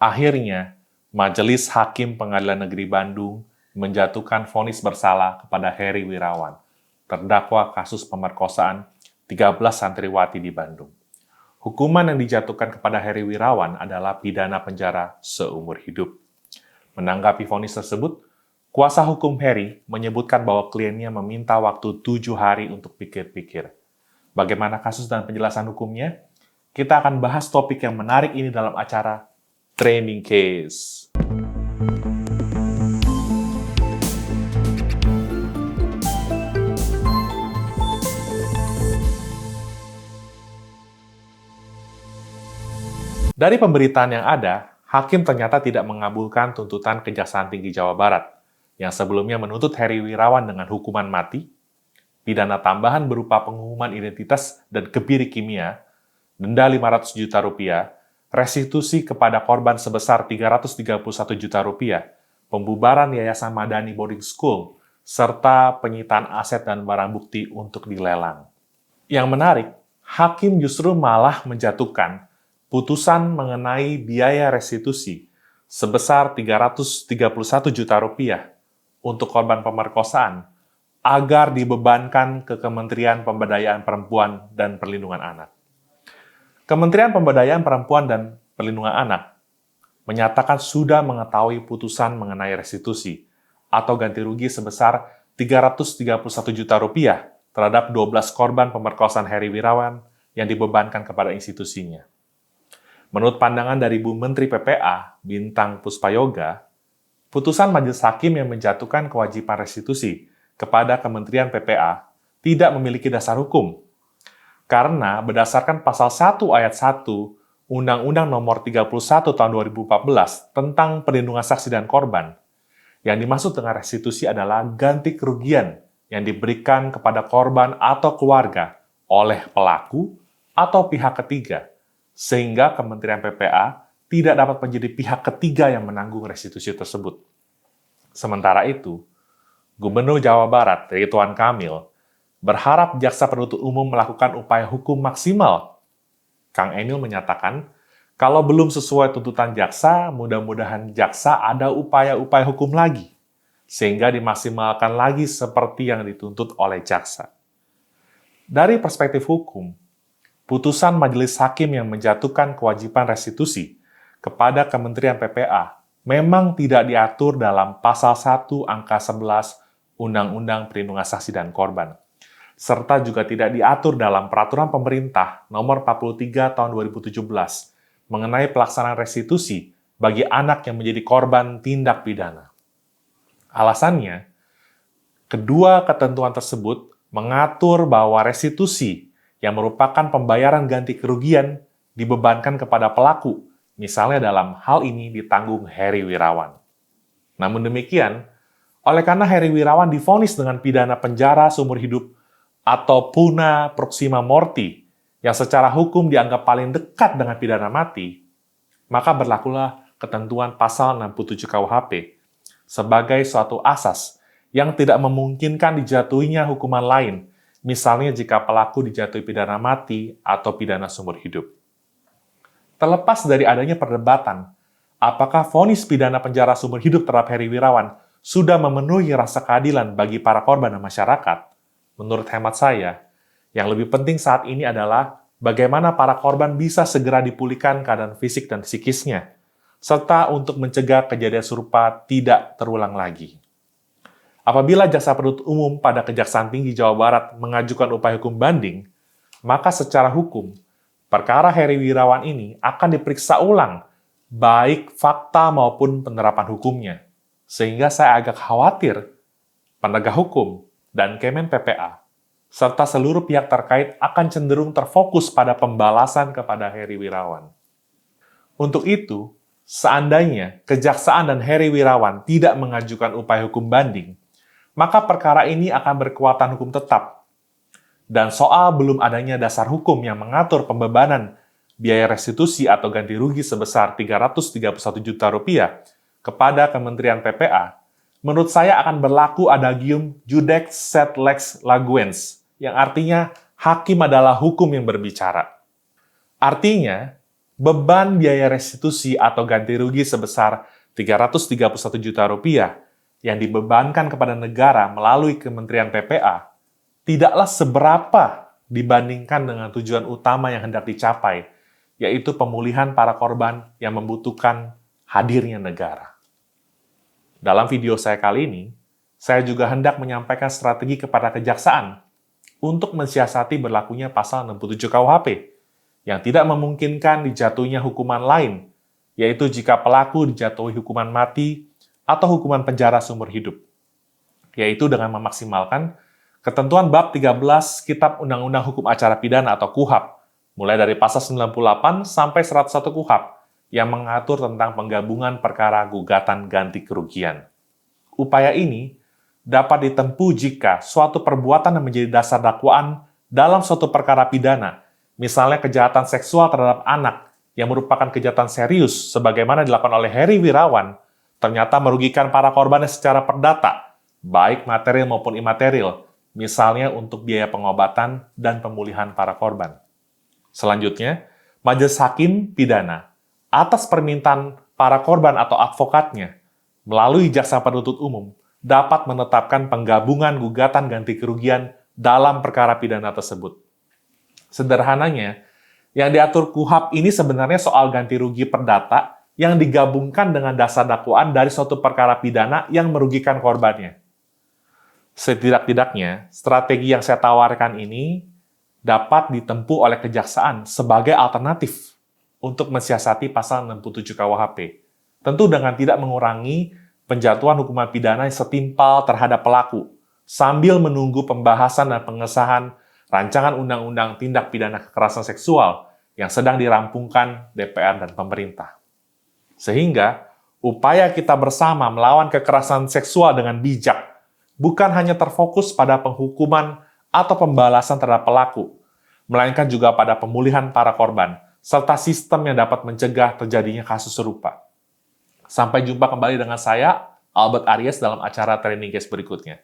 Akhirnya, Majelis Hakim Pengadilan Negeri Bandung menjatuhkan vonis bersalah kepada Heri Wirawan, terdakwa kasus pemerkosaan 13 santriwati di Bandung. Hukuman yang dijatuhkan kepada Heri Wirawan adalah pidana penjara seumur hidup. Menanggapi vonis tersebut, kuasa hukum Heri menyebutkan bahwa kliennya meminta waktu 7 hari untuk pikir-pikir. Bagaimana kasus dan penjelasan hukumnya? Kita akan bahas topik yang menarik ini dalam acara Training Case. Dari pemberitaan yang ada, hakim ternyata tidak mengabulkan tuntutan Kejaksaan Tinggi Jawa Barat yang sebelumnya menuntut Heri Wirawan dengan hukuman mati, pidana tambahan berupa pengumuman identitas dan kebiri kimia, denda 500 juta rupiah, restitusi kepada korban sebesar 331 juta rupiah, pembubaran Yayasan Madani Boarding School, serta penyitaan aset dan barang bukti untuk dilelang. Yang menarik, hakim justru malah menjatuhkan putusan mengenai biaya restitusi sebesar 331 juta rupiah untuk korban pemerkosaan agar dibebankan ke Kementerian Pemberdayaan Perempuan dan Perlindungan Anak. Kementerian Pemberdayaan Perempuan dan Perlindungan Anak menyatakan sudah mengetahui putusan mengenai restitusi atau ganti rugi sebesar 331 juta rupiah terhadap 12 korban pemerkosaan Heri Wirawan yang dibebankan kepada institusinya. Menurut pandangan dari Bu Menteri PPA, Bintang Puspayoga, putusan majelis hakim yang menjatuhkan kewajiban restitusi kepada Kementerian PPA tidak memiliki dasar hukum. Karena berdasarkan pasal 1 ayat 1 Undang-Undang Nomor 31 Tahun 2014 tentang Perlindungan Saksi dan Korban, yang dimaksud dengan restitusi adalah ganti kerugian yang diberikan kepada korban atau keluarga oleh pelaku atau pihak ketiga, sehingga Kementerian PPA tidak dapat menjadi pihak ketiga yang menanggung restitusi tersebut. Sementara itu, Gubernur Jawa Barat, Ridwan Kamil, berharap jaksa penuntut umum melakukan upaya hukum maksimal. Kang Emil menyatakan, kalau belum sesuai tuntutan jaksa, mudah-mudahan jaksa ada upaya-upaya hukum lagi, sehingga dimaksimalkan lagi seperti yang dituntut oleh jaksa. Dari perspektif hukum, putusan majelis hakim yang menjatuhkan kewajiban restitusi kepada Kementerian PPA memang tidak diatur dalam pasal 1 angka 11 Undang-Undang Perlindungan Saksi dan Korban, serta juga tidak diatur dalam Peraturan Pemerintah Nomor 43 Tahun 2017 mengenai pelaksanaan restitusi bagi anak yang menjadi korban tindak pidana. Alasannya, kedua ketentuan tersebut mengatur bahwa restitusi yang merupakan pembayaran ganti kerugian dibebankan kepada pelaku, misalnya dalam hal ini ditanggung Heri Wirawan. Namun demikian, oleh karena Heri Wirawan divonis dengan pidana penjara seumur hidup atau puna proxima morti, yang secara hukum dianggap paling dekat dengan pidana mati, maka berlakulah ketentuan pasal 67 KUHP sebagai suatu asas yang tidak memungkinkan dijatuhinya hukuman lain, misalnya jika pelaku dijatuhi pidana mati atau pidana seumur hidup. Terlepas dari adanya perdebatan, apakah vonis pidana penjara seumur hidup terhadap Heri Wirawan sudah memenuhi rasa keadilan bagi para korban dan masyarakat? Menurut hemat saya, yang lebih penting saat ini adalah bagaimana para korban bisa segera dipulihkan keadaan fisik dan psikisnya, serta untuk mencegah kejadian serupa tidak terulang lagi. Apabila jaksa penuntut umum pada Kejaksaan Tinggi Jawa Barat mengajukan upaya hukum banding, maka secara hukum, perkara Heri Wirawan ini akan diperiksa ulang, baik fakta maupun penerapan hukumnya. Sehingga saya agak khawatir penegak hukum dan Kemen PPA, serta seluruh pihak terkait akan cenderung terfokus pada pembalasan kepada Heri Wirawan. Untuk itu, seandainya Kejaksaan dan Heri Wirawan tidak mengajukan upaya hukum banding, maka perkara ini akan berkekuatan hukum tetap. Dan soal belum adanya dasar hukum yang mengatur pembebanan biaya restitusi atau ganti rugi sebesar 331 juta rupiah kepada Kementerian PPA, menurut saya akan berlaku adagium judex sed lex laguens, yang artinya hakim adalah hukum yang berbicara. Artinya, beban biaya restitusi atau ganti rugi sebesar Rp331 juta yang dibebankan kepada negara melalui Kementerian PPA tidaklah seberapa dibandingkan dengan tujuan utama yang hendak dicapai, yaitu pemulihan para korban yang membutuhkan hadirnya negara. Dalam video saya kali ini, saya juga hendak menyampaikan strategi kepada kejaksaan untuk mensiasati berlakunya pasal 67 KUHP yang tidak memungkinkan dijatuhnya hukuman lain, yaitu jika pelaku dijatuhi hukuman mati atau hukuman penjara seumur hidup, yaitu dengan memaksimalkan ketentuan bab 13 Kitab Undang-Undang Hukum Acara Pidana atau KUHAP, mulai dari pasal 98 sampai 101 KUHAP, yang mengatur tentang penggabungan perkara gugatan ganti kerugian. Upaya ini dapat ditempuh jika suatu perbuatan yang menjadi dasar dakwaan dalam suatu perkara pidana, misalnya kejahatan seksual terhadap anak yang merupakan kejahatan serius sebagaimana dilakukan oleh Heri Wirawan, ternyata merugikan para korbannya secara perdata, baik material maupun imaterial, misalnya untuk biaya pengobatan dan pemulihan para korban. Selanjutnya, majelis hakim pidana, atas permintaan para korban atau advokatnya, melalui jaksa penuntut umum, dapat menetapkan penggabungan gugatan ganti kerugian dalam perkara pidana tersebut. Sederhananya, yang diatur KUHAP ini sebenarnya soal ganti rugi perdata yang digabungkan dengan dasar dakwaan dari suatu perkara pidana yang merugikan korbannya. Setidak-tidaknya, strategi yang saya tawarkan ini dapat ditempuh oleh kejaksaan sebagai alternatif untuk mensiasati pasal 67 KUHP. Tentu dengan tidak mengurangi penjatuhan hukuman pidana yang setimpal terhadap pelaku, sambil menunggu pembahasan dan pengesahan rancangan undang-undang tindak pidana kekerasan seksual yang sedang dirampungkan DPR dan pemerintah. Sehingga, upaya kita bersama melawan kekerasan seksual dengan bijak bukan hanya terfokus pada penghukuman atau pembalasan terhadap pelaku, melainkan juga pada pemulihan para korban, serta sistem yang dapat mencegah terjadinya kasus serupa. Sampai jumpa kembali dengan saya, Albert Aries, dalam acara Training Case berikutnya.